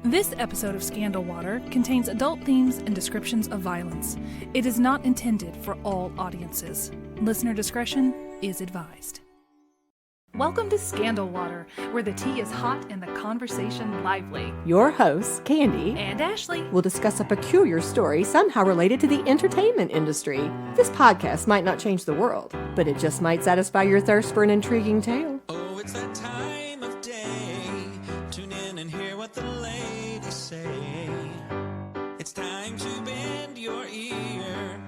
This episode of Scandal Water contains adult themes and descriptions of violence. It is not intended for all audiences. Listener discretion is advised. Welcome to Scandal Water, where the tea is hot and the conversation lively. Your hosts, Candy And Ashley will discuss a peculiar story somehow related to the entertainment industry. This podcast might not change the world, but it just might satisfy your thirst for an intriguing tale. Oh, it's that time of day. Tune in and hear what the ladies say. It's time to bend your ear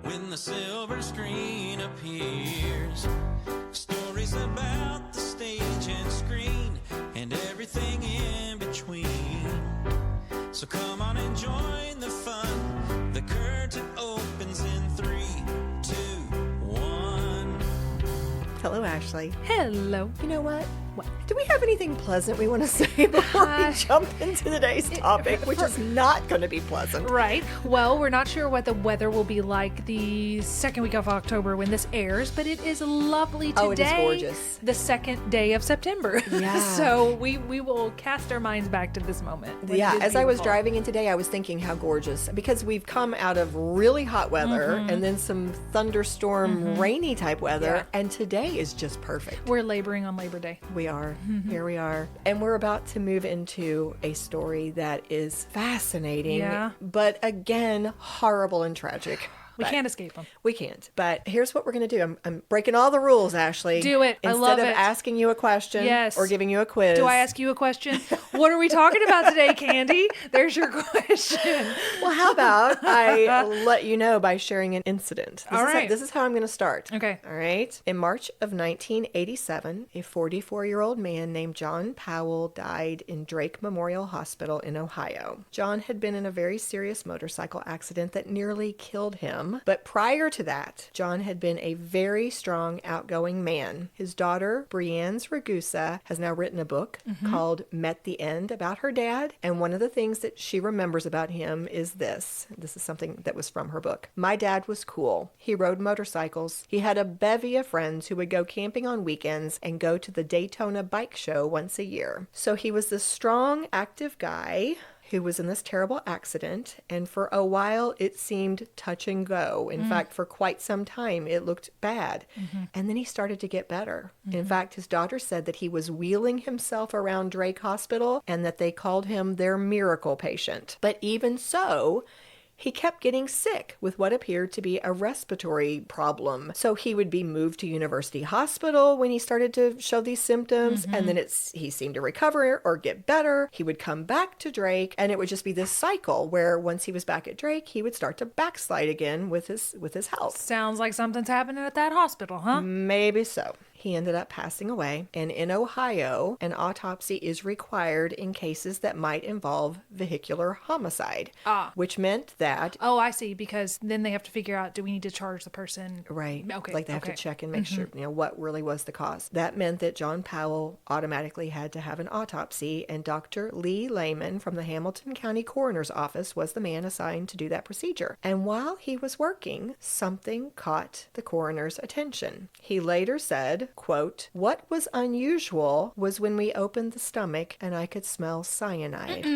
when the silver screen appears. Stories about the stage and screen and everything in between. So come on and join the fun. The curtain opens in 3, 2, 1. Hello, Ashley. Hello. You know what? What? Do we have anything pleasant we want to say before we jump into today's topic, which is not going to be pleasant? Right. Well, we're not sure what the weather will be like the second week of October when this airs, but it is lovely today. Oh, it is gorgeous. The second day of September. Yeah. So we will cast our minds back to this moment. Yeah, as I was driving in today, I was thinking how gorgeous, because we've come out of really hot weather and then some thunderstorm, rainy type weather, and today is just perfect. We're laboring on Labor Day. We are. Here we are. And we're about to move into a story that is fascinating, but again, horrible and tragic. We can't escape them. We can't. But here's what we're going to do. I'm breaking all the rules, Ashley. Do it. I love Instead of it. asking you a question or giving you a quiz. Do I ask you a question? What are we talking about today, Candy? There's your question. Well, how about I let you know by sharing an incident. This is how I'm going to start. Okay. All right. In March of 1987, a 44-year-old man named John Powell died in Drake Memorial Hospital in Ohio. John had been in a very serious motorcycle accident that nearly killed him. But prior to that, John had been a very strong, outgoing man. His daughter, Brianne Ragusa, has now written a book called Met the End about her dad. And one of the things that she remembers about him is this. This is something that was from her book. My dad was cool. He rode motorcycles. He had a bevy of friends who would go camping on weekends and go to the Daytona bike show once a year. So he was this strong, active guy who was in this terrible accident, and for a while it seemed touch and go. In fact, for quite some time it looked bad. And then he started to get better. In fact, his daughter said that he was wheeling himself around Drake Hospital and that they called him their miracle patient. But even so, he kept getting sick with what appeared to be a respiratory problem. So he would be moved to University Hospital when he started to show these symptoms, and then he seemed to recover or get better. He would come back to Drake, and it would just be this cycle where once he was back at Drake, he would start to backslide again with his health. Sounds like something's happening at that hospital, huh? Maybe so. He ended up passing away, and in Ohio, an autopsy is required in cases that might involve vehicular homicide, which meant that... Oh, I see, because then they have to figure out, do we need to charge the person? Right. Okay. Like they have to check and make sure, what really was the cause. That meant that John Powell automatically had to have an autopsy, and Dr. Lee Lehman from the Hamilton County Coroner's Office was the man assigned to do that procedure. And while he was working, something caught the coroner's attention. He later said, quote, "What was unusual was when we opened the stomach and I could smell cyanide."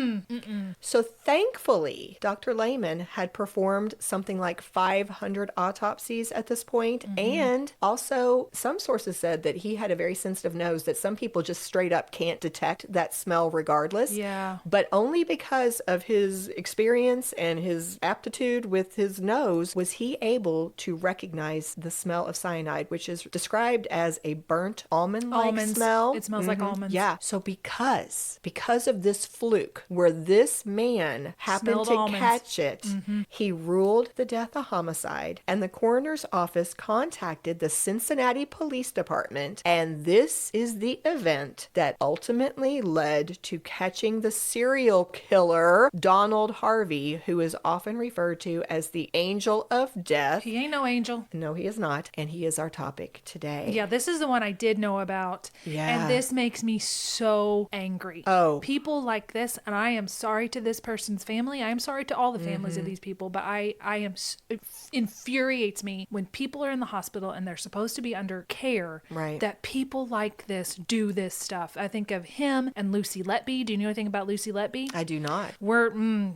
So thankfully, Dr. Lehman had performed something like 500 autopsies at this point. And also some sources said that he had a very sensitive nose that some people just straight up can't detect that smell regardless. Yeah. But only because of his experience and his aptitude with his nose was he able to recognize the smell of cyanide, which is described as a burnt almond-like smell. It smells like almonds. Yeah. So because of this fluke where this man happened to catch it, he ruled the death a homicide, and the coroner's office contacted the Cincinnati Police Department, and this is the event that ultimately led to catching the serial killer, Donald Harvey, who is often referred to as the Angel of Death. He ain't no angel. No, he is not, and he is our topic today. Yeah, this is the one I did know about. Yeah. And this makes me so angry. Oh. People like this, and I am sorry to this person's family. I am sorry to all the families of these people, but it infuriates me when people are in the hospital and they're supposed to be under care, right, that people like this do this stuff. I think of him and Lucy Letby. Do you know anything about Lucy Letby? I do not.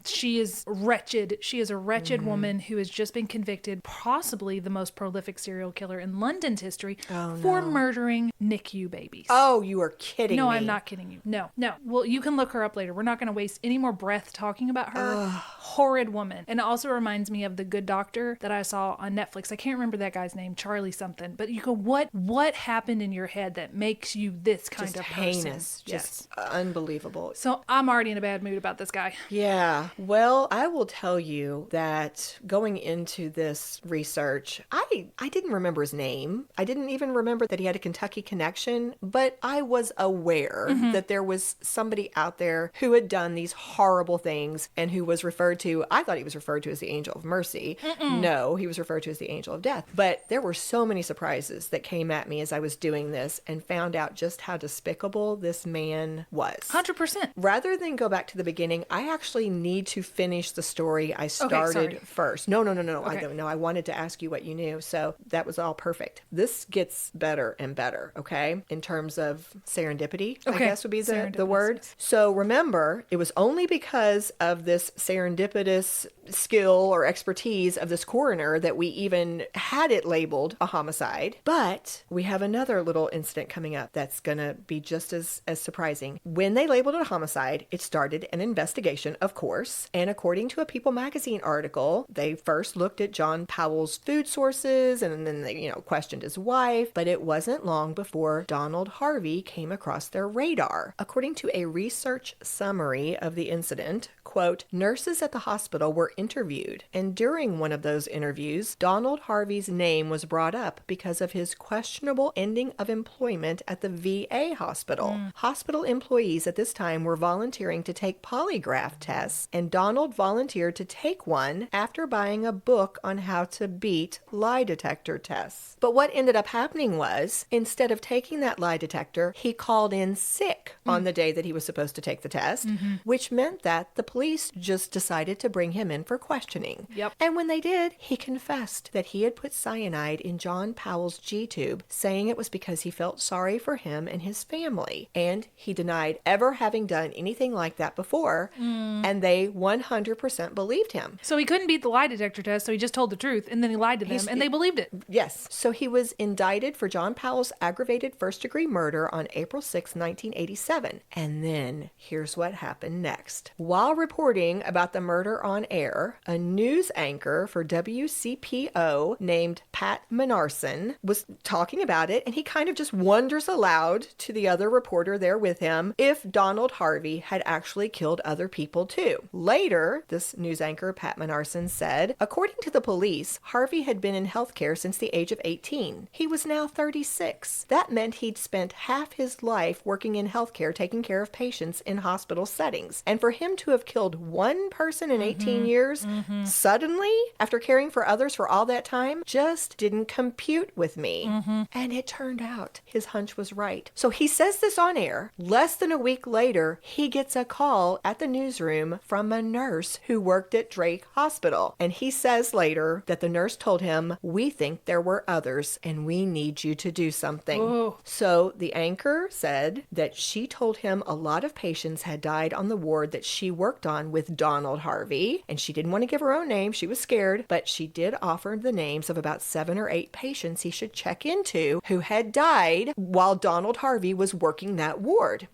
She is wretched. She is a wretched woman who has just been convicted, possibly the most prolific serial killer in London's history, for murdering NICU babies. Oh, you are kidding me. No, I'm not kidding you. No. Well, you can look her up later. We're not going to waste any more breath talking about her. Horrid woman. And it also reminds me of The Good Doctor that I saw on Netflix. I can't remember that guy's name, Charlie something. But you go, what happened in your head that makes you this kind just of heinous, person? just unbelievable. So I'm already in a bad mood about this guy. Yeah. Well, I will tell you that going into this research, I didn't remember his name. I didn't even remember that he had a Kentucky connection, but I was aware that there was somebody out there who had done these horrible things and who was referred to, I thought he was referred to as the Angel of Mercy. No, he was referred to as the Angel of Death. But there were so many surprises that came at me as I was doing this and found out just how despicable this man was. 100%. Rather than go back to the beginning, I actually need to finish the story I started first. No. Okay. I don't know. I wanted to ask you what you knew. So that was all perfect. This gets better and better, okay? In terms of serendipity, I guess would be the word. So remember, it was only because of this serendipitous skill or expertise of this coroner that we even had it labeled a homicide. But we have another little incident coming up that's going to be just as surprising. When they labeled it a homicide, it started an investigation, of course. And according to a People magazine article, they first looked at John Powell's food sources and then they, questioned his wife. But it wasn't long before Donald Harvey came across their radar. According to a research summary of the incident, quote, nurses at the hospital were interviewed, and during one of those interviews, Donald Harvey's name was brought up because of his questionable ending of employment at the VA hospital. Hospital employees at this time were volunteering to take polygraph tests, and Donald volunteered to take one after buying a book on how to beat lie detector tests. But what ended up happening was, instead of taking that lie detector, he called in sick on the day that he was supposed to take the test, which meant that the police just decided to bring him in for questioning. Yep. And when they did, he confessed that he had put cyanide in John Powell's G-tube, saying it was because he felt sorry for him and his family. And he denied ever having done anything like that before, and they 100% believed him. So he couldn't beat the lie detector test, so he just told the truth, and then he lied to them, and they believed it. Yes. So he was indicted for John Powell's aggravated first-degree murder on April 6, 1987. And then here's what happened next. While reporting about the murder on air, a news anchor for WCPO named Pat Menarson was talking about it, and he kind of just wonders aloud to the other reporter there with him if Donald Harvey had actually killed other people too. Later, this news anchor, Pat Menarson, said, according to the police, Harvey had been in healthcare since the age of 18. He was now 36. That meant he'd spent half his life working in healthcare, taking care of patients in hospital settings. And for him to have killed one person in 18 years, suddenly, after caring for others for all that time, just didn't compute with me. And it turned out his hunch was right. So he says this on air. Less than a week later, he gets a call at the newsroom from a nurse who worked at Drake Hospital. And he says later that the nurse told him, we think there were others and we need you to do something. Whoa. So the anchor said that she told him a lot of patients had died on the ward that she worked on with Donald Harvey. And she didn't want to give her own name. She was scared, but she did offer the names of about 7 or 8 patients he should check into who had died while Donald Harvey was working that ward.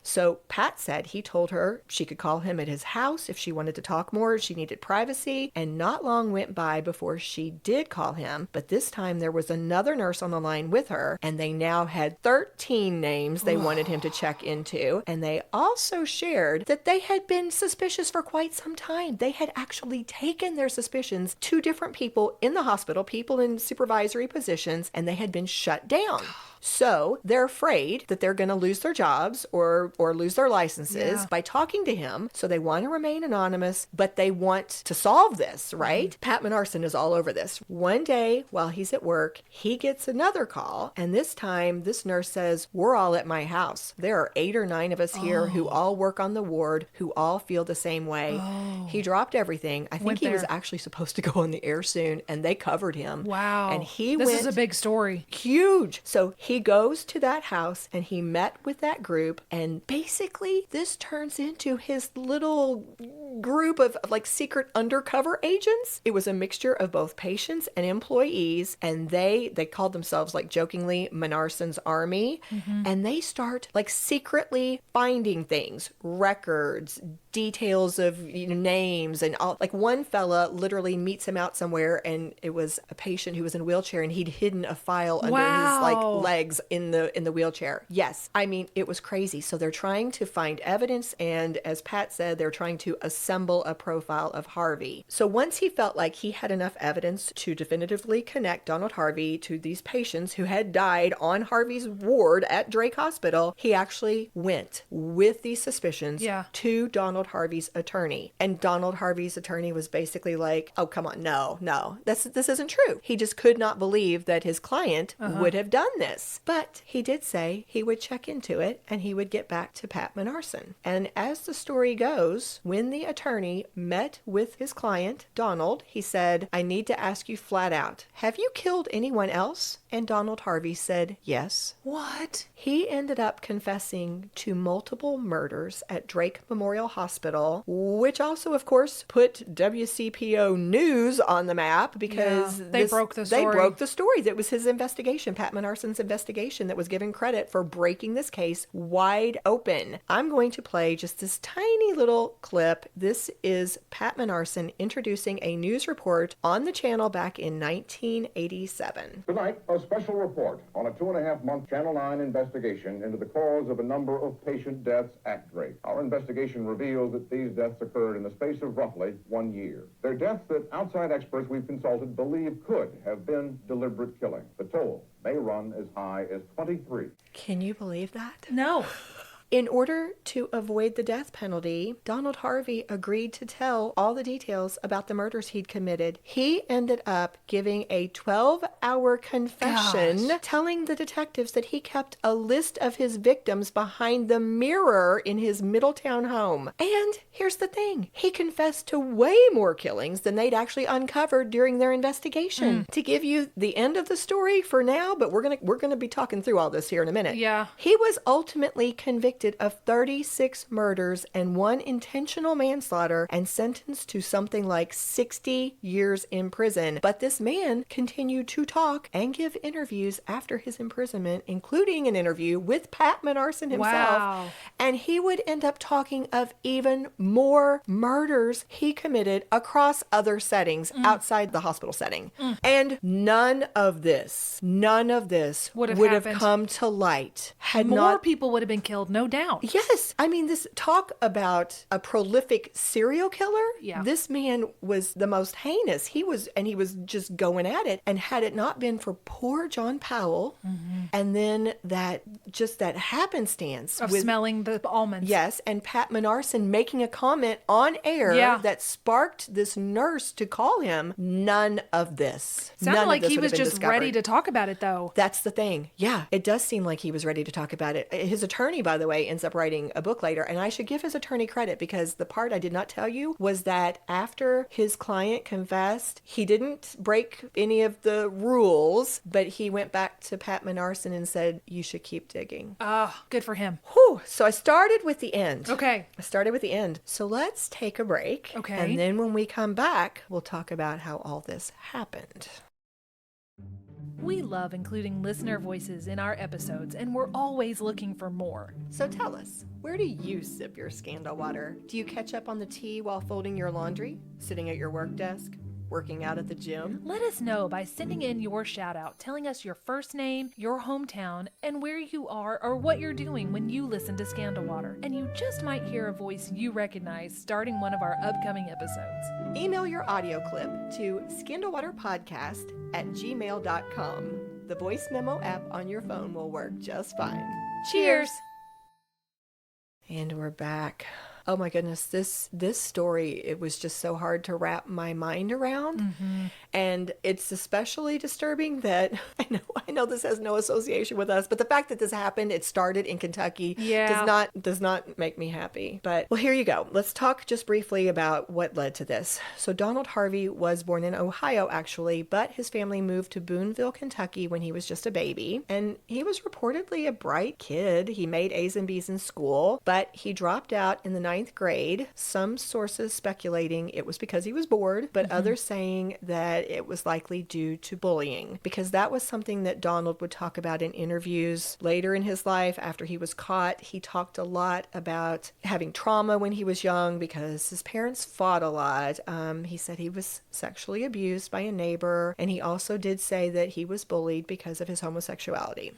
So Pat said he told her she could call him at his house if she wanted to talk more, she needed privacy, and not long went by before she did call him. But this time there was another nurse on the line with her, and they now had 13 names they wanted him to check into. And they also shared that they had been suspicious for quite some time. They had actually taken their suspicions to different people in the hospital, people in supervisory positions, and they had been shut down. So they're afraid that they're going to lose their jobs or lose their licenses by talking to him. So they want to remain anonymous, but they want to solve this, right? Pat Menarson is all over this. One day while he's at work, he gets another call. And this time this nurse says, we're all at my house. There are 8 or 9 of us here who all work on the ward, who all feel the same way. He dropped everything. I think he was actually supposed to go on the air soon, and they covered him. Wow. And this is a big story. Huge. So he goes to that house and he met with that group, and basically this turns into his little group of like secret undercover agents. It was a mixture of both patients and employees, and they called themselves, like, jokingly, Menarson's Army. And they start like secretly finding things, records, details of names, and all. Like, one fella literally meets him out somewhere, and it was a patient who was in a wheelchair, and he'd hidden a file under his like legs in the wheelchair. Yes, I mean, it was crazy. So they're trying to find evidence, and as Pat said, they're trying to assemble a profile of Harvey. So once he felt like he had enough evidence to definitively connect Donald Harvey to these patients who had died on Harvey's ward at Drake Hospital, he actually went with these suspicions to Donald Harvey's attorney. And Donald Harvey's attorney was basically like, oh, come on, no, this isn't true. He just could not believe that his client would have done this. But he did say he would check into it and he would get back to Pat Menarson. And as the story goes, when the attorney met with his client, Donald, he said, I need to ask you flat out, have you killed anyone else? And Donald Harvey said, yes. What? He ended up confessing to multiple murders at Drake Memorial Hospital, which also, of course, put WCPO News on the map because they broke the story. They broke the story. That was his investigation, Pat Menarson's investigation, that was given credit for breaking this case wide open. I'm going to play just this tiny little clip. This is Pat Menarson introducing a news report on the channel back in 1987. Tonight, a special report on a 2.5-month Channel 9 investigation into the cause of a number of patient deaths at Drake. Our investigation reveals that these deaths occurred in the space of roughly 1 year. They're deaths that outside experts we've consulted believe could have been deliberate killing. The toll may run as high as 23. Can you believe that? No. In order to avoid the death penalty, Donald Harvey agreed to tell all the details about the murders he'd committed. He ended up giving a 12-hour confession, telling the detectives that he kept a list of his victims behind the mirror in his Middletown home. And here's the thing. He confessed to way more killings than they'd actually uncovered during their investigation. To give you the end of the story for now, but we're gonna be talking through all this here in a minute. Yeah. He was ultimately convicted of 36 murders and 1 intentional manslaughter and sentenced to something like 60 years in prison. But this man continued to talk and give interviews after his imprisonment, including an interview with Pat Menarson himself. Wow. And he would end up talking of even more murders he committed across other settings outside the hospital setting. And none of this would have come to light had More people would have been killed, no doubt. Yes. I mean, this talk about a prolific serial killer. Yeah. This man was the most heinous. He was just going at it. And had it not been for poor John Powell, and then that happenstance of smelling the almonds. Yes. And Pat Menarson making a comment on air that sparked this nurse to call him, none of this. Sounded like he was just discovered. ready to talk about it, though. That's the thing. Yeah, it does seem like he was ready to talk about it. His attorney, by the way, ends up writing a book later, and I should give his attorney credit because the part I did not tell you was that after his client confessed, he didn't break any of the rules, but he went back to Pat Menarson and said, you should keep digging. Good for him. Whew. So I started with the end. Okay. So let's take a break. Okay. And then when we come back, we'll talk about how all this happened. We love including listener voices in our episodes, and we're always looking for more. So tell us, where do you sip your scandal water? Do you catch up on the tea while folding your laundry? Sitting at your work desk? Working out at the gym? Let us know by sending in your shout out, telling us your first name, your hometown, and where you are or what you're doing when you listen to Scandal Water. And you just might hear a voice you recognize starting one of our upcoming episodes. Email your audio clip to scandalwaterpodcast@gmail.com. The voice memo app on your phone will work just fine. Cheers! And we're back. Oh my goodness, this story, it was just so hard to wrap my mind around. Mm-hmm. And it's especially disturbing that I know this has no association with us, but the fact that this happened, it started in Kentucky, does not make me happy. But well, here you go. Let's talk just briefly about what led to this. So Donald Harvey was born in Ohio actually, but his family moved to Booneville, Kentucky when he was just a baby. And he was reportedly a bright kid. He made A's and B's in school, but he dropped out in the ninth grade. Some sources speculating it was because he was bored, but others saying that it was likely due to bullying, because that was something that Donald would talk about in interviews later in his life after he was caught. He talked a lot about having trauma when he was young because his parents fought a lot. He said he was sexually abused by a neighbor, and he also did say that he was bullied because of his homosexuality.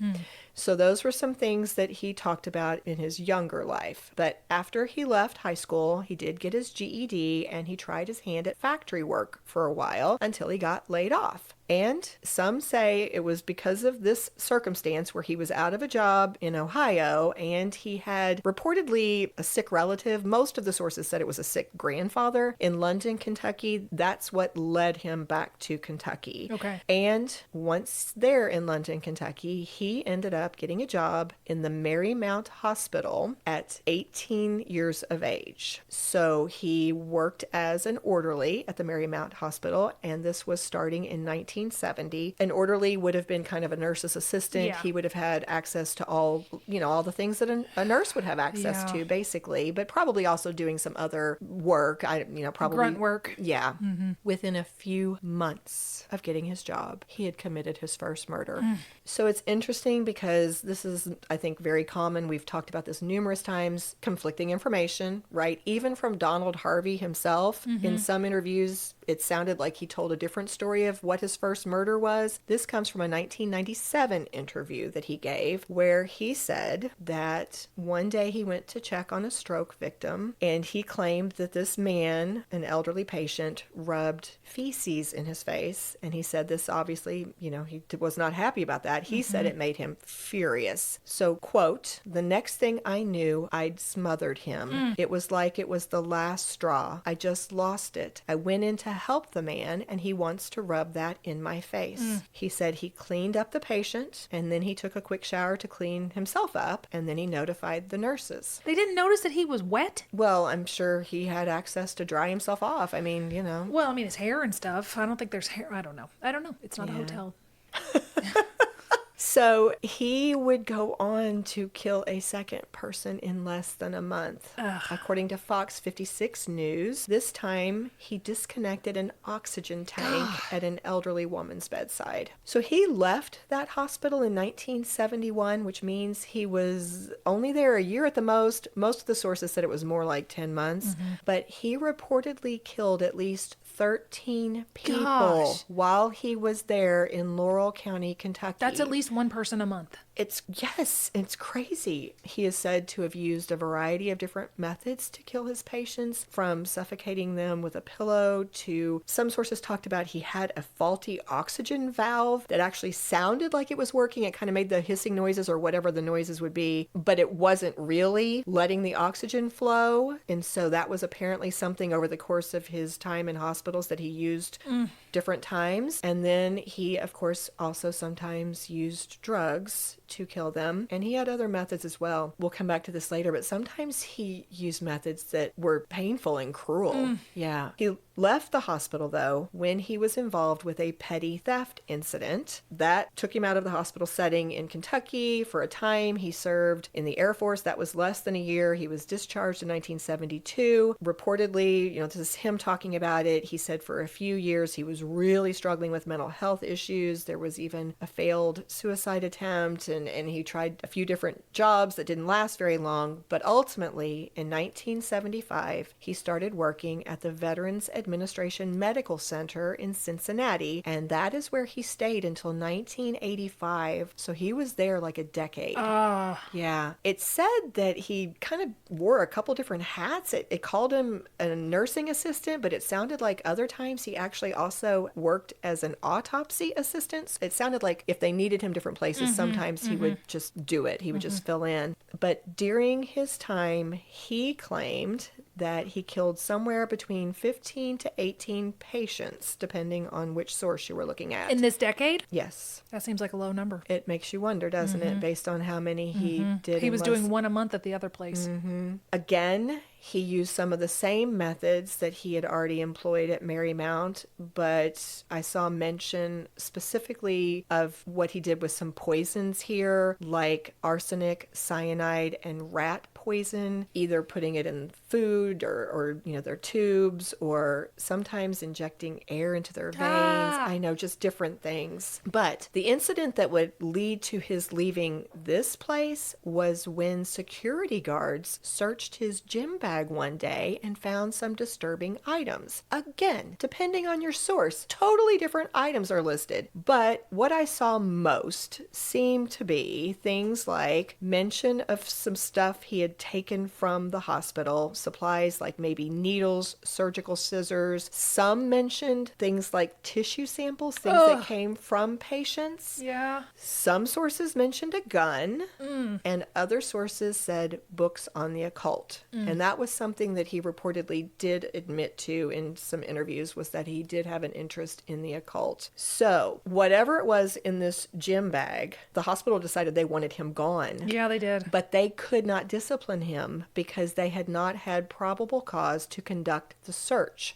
So those were some things that he talked about in his younger life. But after he left high school, he did get his GED, and he tried his hand at factory work for a while until he got laid off. And some say it was because of this circumstance where he was out of a job in Ohio and he had reportedly a sick relative. Most of the sources said it was a sick grandfather in London, Kentucky. That's what led him back to Kentucky. Okay. And once there in London, Kentucky, he ended up getting a job in the Marymount Hospital at 18 years of age. So he worked as an orderly at the Marymount Hospital, and this was starting in 1970. An orderly would have been kind of a nurse's assistant. Yeah. He would have had access to all the things that a nurse would have access to, basically, but probably also doing some other work. Probably grunt work. Yeah. Within a few months of getting his job, he had committed his first murder. So it's interesting because this is, I think, very common. We've talked about this numerous times. Conflicting information, right? Even from Donald Harvey himself. In some interviews, it sounded like he told a different story of what his first murder was. This comes from a 1997 interview that he gave where he said that one day he went to check on a stroke victim, and he claimed that this man, an elderly patient, rubbed feces in his face. And he said this obviously, he was not happy about that. He said it made him furious. So, quote, "The next thing I knew, I'd smothered him. It was like it was the last straw. I just lost it. I went in to help the man, and he wants to rub that in my face." He said he cleaned up the patient, and then he took a quick shower to clean himself up, and then he notified the nurses. They didn't notice that he was wet? Well, I'm sure he had access to dry himself off. I mean, Well, his hair and stuff. I don't think there's hair. I don't know. It's not a hotel. So he would go on to kill a second person in less than a month. According to Fox 56 News, this time he disconnected an oxygen tank at an elderly woman's bedside. So he left that hospital in 1971, which means he was only there a year at the most. Most of the sources said it was more like 10 months. But he reportedly killed at least 13 people while he was there in Laurel County, Kentucky. That's at least one person a month. It's crazy. He is said to have used a variety of different methods to kill his patients, from suffocating them with a pillow to, some sources talked about he had a faulty oxygen valve that actually sounded like it was working. It kind of made the hissing noises or whatever the noises would be, but it wasn't really letting the oxygen flow. And so that was apparently something over the course of his time in hospitals that he used different times. And then he, of course, also sometimes used drugs to kill them. And he had other methods as well. We'll come back to this later, but sometimes he used methods that were painful and cruel. Yeah. He left the hospital, though, when he was involved with a petty theft incident. That took him out of the hospital setting in Kentucky for a time. He served in the Air Force. That was less than a year. He was discharged in 1972. Reportedly, this is him talking about it. He said for a few years he was really struggling with mental health issues. There was even a failed suicide attempt. and he tried a few different jobs that didn't last very long. But ultimately, in 1975, he started working at the Veterans Administration Medical Center in Cincinnati, and that is where he stayed until 1985. So he was there like a decade. Yeah. It said that he kind of wore a couple different hats. It called him a nursing assistant, but it sounded like other times he actually also worked as an autopsy assistant. It sounded like if they needed him different places, sometimes he would just do it. He would just fill in. But during his time, he claimed that he killed somewhere between 15 to 18 patients, depending on which source you were looking at. In this decade? Yes. That seems like a low number. It makes you wonder, doesn't it, based on how many he did. He was doing one a month at the other place. Again, he used some of the same methods that he had already employed at Marymount, but I saw mention specifically of what he did with some poisons here, like arsenic, cyanide, and rat poison, either putting it in food or their tubes, or sometimes injecting air into their veins. I know, just different things. But the incident that would lead to his leaving this place was when security guards searched his gym bag one day and found some disturbing items. Again, depending on your source, totally different items are listed. But what I saw most seemed to be things like mention of some stuff he had taken from the hospital, supplies like maybe needles, surgical scissors. Some mentioned things like tissue samples, things that came from patients. Yeah. Some sources mentioned a gun, and other sources said books on the occult. And that was something that he reportedly did admit to in some interviews, was that he did have an interest in the occult. So whatever it was in this gym bag, the hospital decided they wanted him gone. Yeah, they did. But they could not discipline him because they had not had probable cause to conduct the search.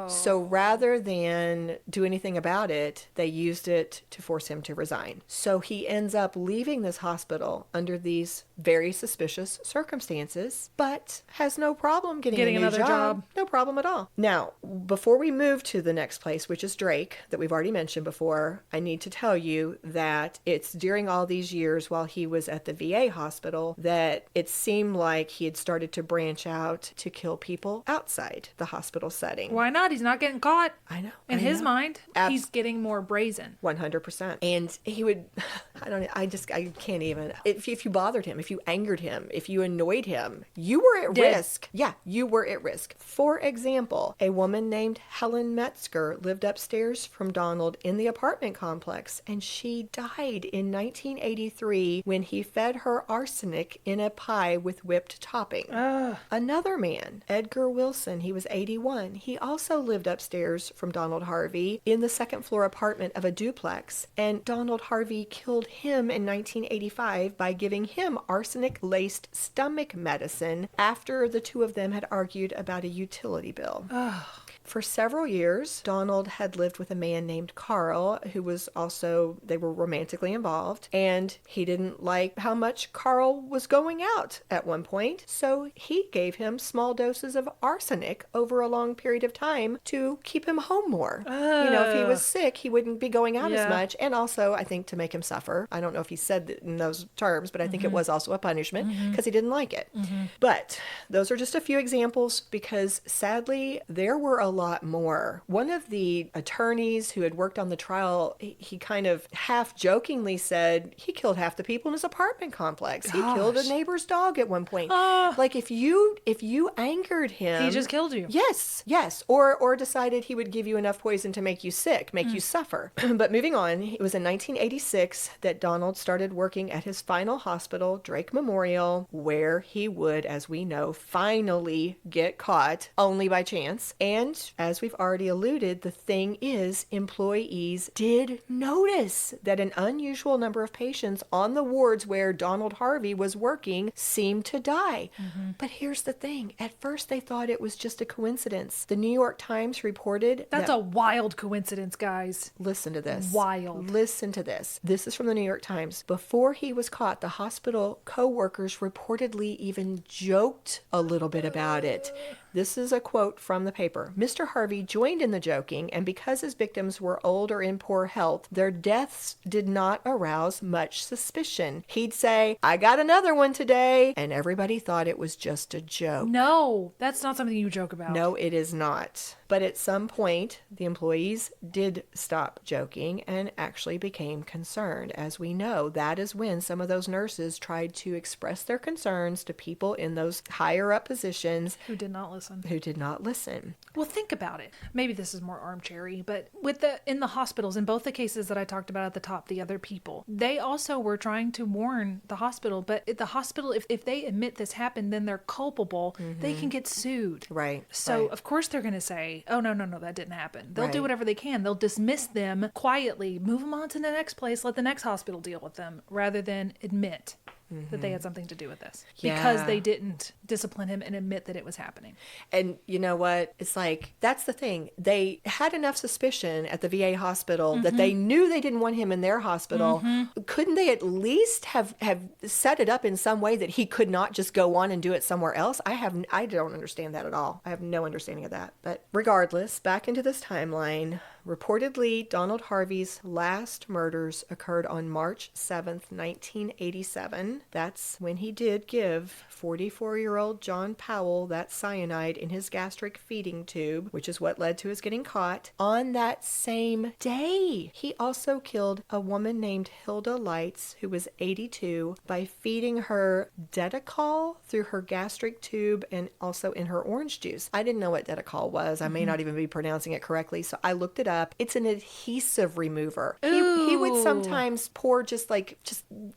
So rather than do anything about it, they used it to force him to resign. So he ends up leaving this hospital under these very suspicious circumstances, but has no problem getting a new another job. No problem at all. Now, before we move to the next place, which is Drake, that we've already mentioned before, I need to tell you that it's during all these years while he was at the VA hospital that it seemed like he had started to branch out to kill people outside the hospital setting. Why not? He's not getting caught. I know. In his mind, Abs- he's getting more brazen. 100%. And he would, I can't even. If you bothered him, if you angered him, if you annoyed him, you were at risk. Yeah, you were at risk. For example, a woman named Helen Metzger lived upstairs from Donald in the apartment complex, and she died in 1983 when he fed her arsenic in a pie with whipped topping. Another man, Edgar Wilson, he was 81. He also lived upstairs from Donald Harvey in the second floor apartment of a duplex, and Donald Harvey killed him in 1985 by giving him arsenic-laced stomach medicine after the two of them had argued about a utility bill. For several years, Donald had lived with a man named Carl, who was also, they were romantically involved, and he didn't like how much Carl was going out at one point, so he gave him small doses of arsenic over a long period of time to keep him home more. If he was sick, he wouldn't be going out as much, and also, I think, to make him suffer. I don't know if he said it in those terms, but I think it was also a punishment because he didn't like it. But those are just a few examples because, sadly, there were a lot more. One of the attorneys who had worked on the trial, he kind of half-jokingly said he killed half the people in his apartment complex. He killed a neighbor's dog at one point. Like, if you angered him... He just killed you. Yes. Or decided he would give you enough poison to make you sick, make you suffer. But moving on, it was in 1986 that Donald started working at his final hospital, Drake Memorial, where he would, as we know, finally get caught, only by chance. And as we've already alluded, the thing is, employees did notice that an unusual number of patients on the wards where Donald Harvey was working seemed to die. But here's the thing. At first, they thought it was just a coincidence. The New York Times reported That's a wild coincidence, guys. Listen to this. Wild. Listen to this. This is from the New York Times. Before he was caught, the hospital co-workers reportedly even joked a little bit about it. This is a quote from the paper. Mr. Harvey joined in the joking, and because his victims were old or in poor health, their deaths did not arouse much suspicion. He'd say, I got another one today, and everybody thought it was just a joke. No, that's not something you joke about. No, it is not. But at some point, the employees did stop joking and actually became concerned. As we know, that is when some of those nurses tried to express their concerns to people in those higher up positions Who did not listen. Well, think about it. Maybe this is more armchairy, but in the hospitals, in both the cases that I talked about at the top, the other people, they also were trying to warn the hospital. But at the hospital, if they admit this happened, then they're culpable. They can get sued. Right. So, right. Of course, they're going to say, oh, no, that didn't happen. They'll do Right. whatever they can. They'll dismiss them quietly, move them on to the next place, let the next hospital deal with them, rather than admit that they had something to do with this. Because Yeah. they didn't discipline him and admit that it was happening. And you know what? It's like, that's the thing. They had enough suspicion at the VA hospital that they knew they didn't want him in their hospital. Couldn't they at least have set it up in some way that he could not just go on and do it somewhere else? I don't understand that at all. I have no understanding of that. But regardless, back into this timeline, reportedly, Donald Harvey's last murders occurred on March 7th, 1987. That's when he did give 44-year-old John Powell that cyanide in his gastric feeding tube, which is what led to his getting caught. On that same day, he also killed a woman named Hilda Lights, who was 82, by feeding her Dedicol through her gastric tube and also in her orange juice. I didn't know what Dedicol was. I may not even be pronouncing it correctly, so I looked it up. It's an adhesive remover. He would sometimes pour just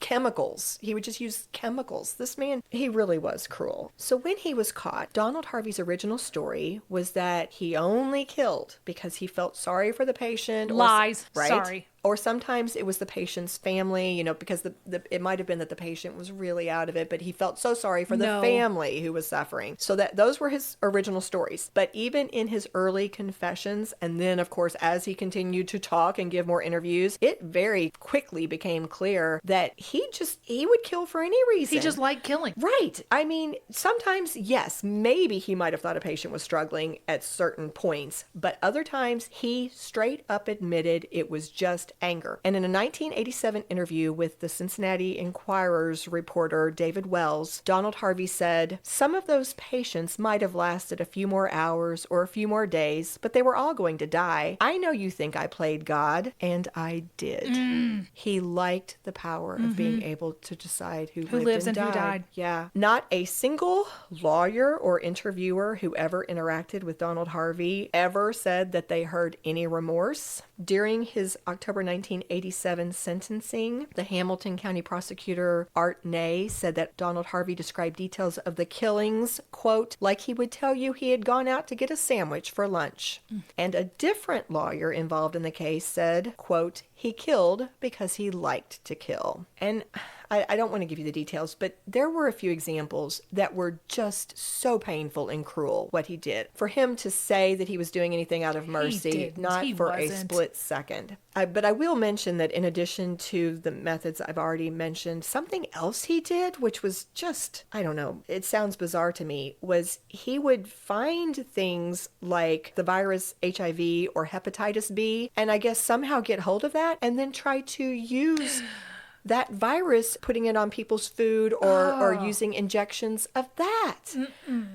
chemicals. He would just use chemicals. This man, he really was cruel. So when he was caught, Donald Harvey's original story was that he only killed because he felt sorry for the patient. Lies. Right? Sorry. Or sometimes it was the patient's family, because it might have been that the patient was really out of it, but he felt so sorry for the family who was suffering. So those were his original stories. But even in his early confessions, and then, of course, as he continued to talk and give more interviews, it very quickly became clear that he would kill for any reason. He just liked killing. Right. I mean, sometimes, yes, maybe he might have thought a patient was struggling at certain points, but other times he straight up admitted it was just anger. And in a 1987 interview with the Cincinnati Enquirer's reporter David Wells, Donald Harvey said, "Some of those patients might have lasted a few more hours or a few more days, but they were all going to die. I know you think I played God, and I did." He liked the power of being able to decide who lived lives and and who died. died. Yeah. Not a single lawyer or interviewer who ever interacted with Donald Harvey ever said that they heard any remorse. During his October 1987 sentencing, the Hamilton County prosecutor Art Ney said that Donald Harvey described details of the killings, quote, like he would tell you he had gone out to get a sandwich for lunch. And a different lawyer involved in the case said, quote, he killed because he liked to kill. And I don't want to give you the details, but there were a few examples that were just so painful and cruel, what he did. For him to say that he was doing anything out of mercy, not for a split second. But I will mention that in addition to the methods I've already mentioned, something else he did, which was just, I don't know, it sounds bizarre to me, was he would find things like the virus HIV or hepatitis B, and I guess somehow get hold of that and then try to use that virus, putting it on people's food or using injections of that.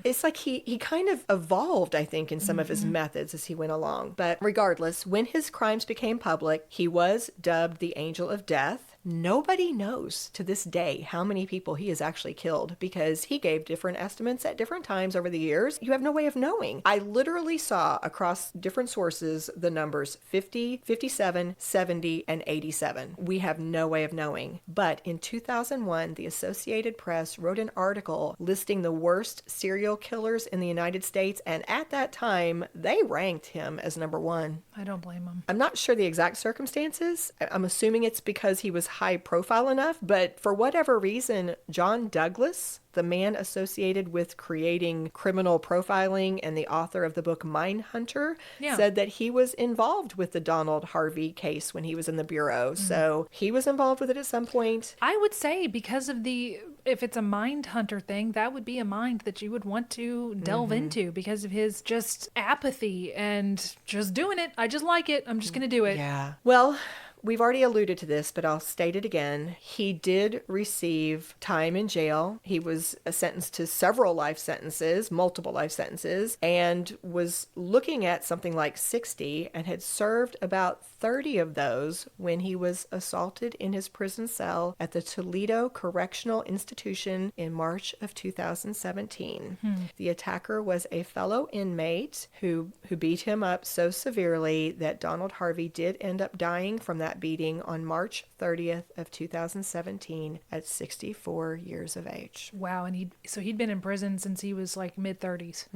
It's like he kind of evolved, I think, in some of his methods as he went along. But regardless, when his crimes became public, he was dubbed the Angel of Death. Nobody knows to this day how many people he has actually killed because he gave different estimates at different times over the years. You have no way of knowing. I literally saw across different sources the numbers 50, 57, 70, and 87. We have no way of knowing. But in 2001, the Associated Press wrote an article listing the worst serial killers in the United States, and at that time, they ranked him as number one. I don't blame him. I'm not sure the exact circumstances. I'm assuming it's because he was high profile enough, but for whatever reason, John Douglas, the man associated with creating criminal profiling and the author of the book Mindhunter, said that he was involved with the Donald Harvey case when he was in the Bureau. So he was involved with it at some point. I would say because of if it's a Mindhunter thing, that would be a mind that you would want to delve into because of his just apathy and just doing it. I just like it. I'm just going to do it. Yeah. Well, we've already alluded to this, but I'll state it again. He did receive time in jail. He was sentenced to several life sentences, multiple life sentences, and was looking at something like 60 and had served about 30 of those when he was assaulted in his prison cell at the Toledo Correctional Institution in March of 2017. The attacker was a fellow inmate who beat him up so severely that Donald Harvey did end up dying from that beating on March 30th of 2017 at 64 years of age. Wow, and he'd been in prison since he was like mid-30s.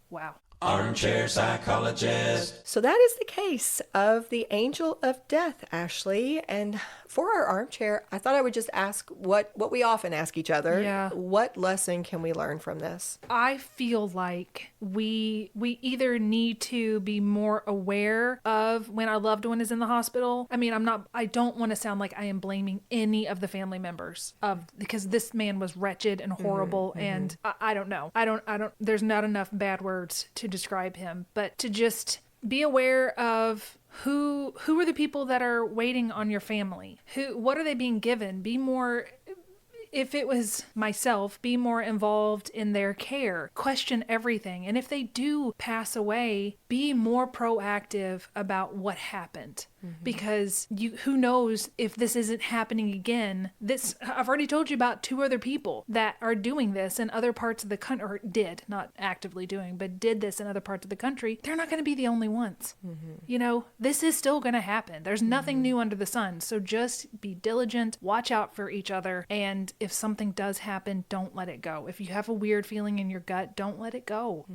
Wow. Armchair psychologist. So that is the case of the angel of death, Ashley. And for our armchair, I thought I would just ask what we often ask each other. Yeah. What lesson can we learn from this? I feel like we either need to be more aware of when our loved one is in the hospital. I mean, I don't want to sound like I am blaming any of the family members because this man was wretched and horrible. And I don't know. I don't, there's not enough bad words to describe him, but to just be aware of who are the people that are waiting on your family? What are they being given? Be more, if it was myself, be more involved in their care. Question everything. And if they do pass away, be more proactive about what happened. Because who knows if this isn't happening again. I've already told you about 2 other people that are doing this in other parts of the country, or did, not actively doing, but did this in other parts of the country. They're not going to be the only ones. You know, this is still going to happen. There's nothing new under the sun. So just be diligent, watch out for each other. And if something does happen, don't let it go. If you have a weird feeling in your gut, don't let it go.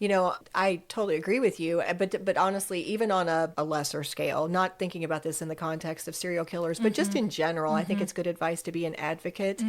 You know, I totally agree with you. But honestly, even on a lesser scale, not thinking about this in the context of serial killers, but just in general, I think it's good advice to be an advocate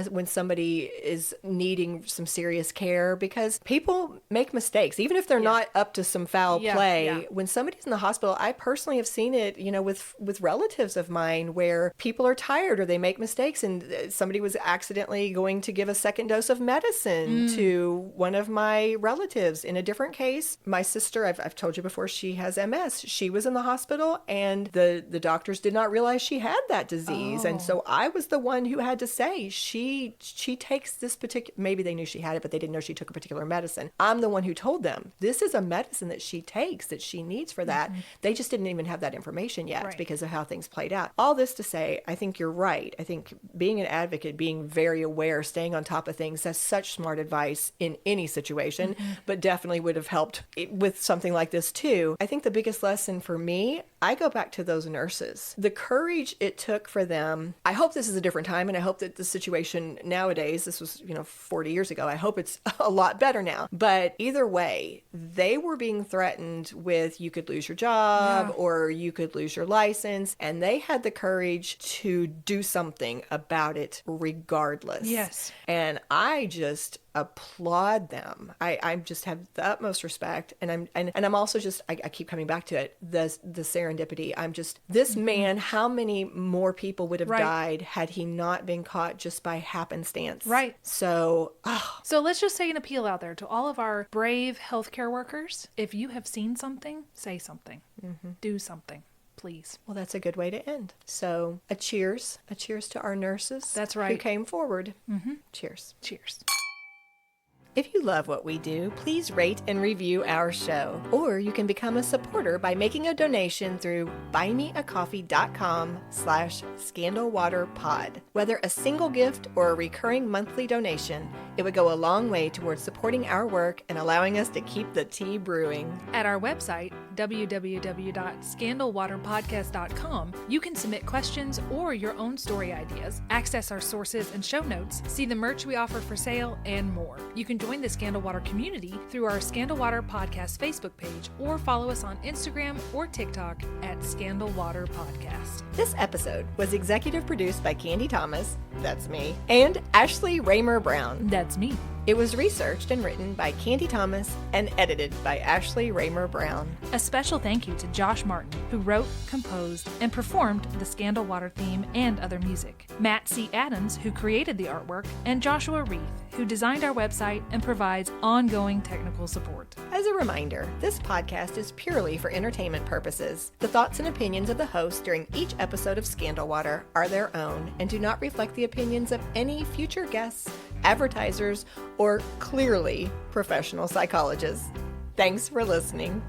when somebody is needing some serious care, because people make mistakes, even if they're not up to some foul play. When somebody's in the hospital, I personally have seen it, you know, with relatives of mine where people are tired or they make mistakes, and somebody was accidentally going to give a second dose of medicine to one of my relatives. In a different case, my sister, I've told you before, she has MS. She was in the hospital and the doctors did not realize she had that disease. And so I was the one who had to say, she takes this particular, maybe they knew she had it, but they didn't know she took a particular medicine. I'm the one who told them, this is a medicine that she takes, that she needs for that. They just didn't even have that information yet because of how things played out. All this to say, I think you're right. I think being an advocate, being very aware, staying on top of things, that's such smart advice in any situation, but definitely would have helped with something like this too. I think the biggest lesson for me, I go back to those nurses. The courage it took for them. I hope this is a different time, and I hope that the situation nowadays, this was, 40 years ago, I hope it's a lot better now. But either way, they were being threatened with, you could lose your job or you could lose your license, and they had the courage to do something about it regardless. Yes. And I just applaud them. I just have the utmost respect, and I'm also just I keep coming back to it, the serendipity. I'm just, this man, how many more people would have died had he not been caught just by happenstance? Right. So let's just say an appeal out there to all of our brave healthcare workers. If you have seen something, say something. Do something. Please. Well, that's a good way to end. So a cheers to our nurses. That's right. Who came forward. Cheers. Cheers. If you love what we do, please rate and review our show. Or you can become a supporter by making a donation through buymeacoffee.com/scandalwaterpod. Whether a single gift or a recurring monthly donation, it would go a long way towards supporting our work and allowing us to keep the tea brewing. At our website, www.scandalwaterpodcast.com, you can submit questions or your own story ideas, access our sources and show notes, see the merch we offer for sale, and more. You can join the Scandal Water community through our Scandal Water Podcast Facebook page or follow us on Instagram or TikTok at Scandal Water Podcast. This episode was executive produced by Candy Thomas, that's me, and Ashley Raymer Brown. That's me. It was researched and written by Candy Thomas and edited by Ashley Raymer Brown. A special thank you to Josh Martin, who wrote, composed, and performed the Scandal Water theme and other music. Matt C. Adams, who created the artwork, and Joshua Reith, who designed our website and provides ongoing technical support. As a reminder, this podcast is purely for entertainment purposes. The thoughts and opinions of the host during each episode of Scandal Water are their own and do not reflect the opinions of any future guests, advertisers, or clearly professional psychologists. Thanks for listening.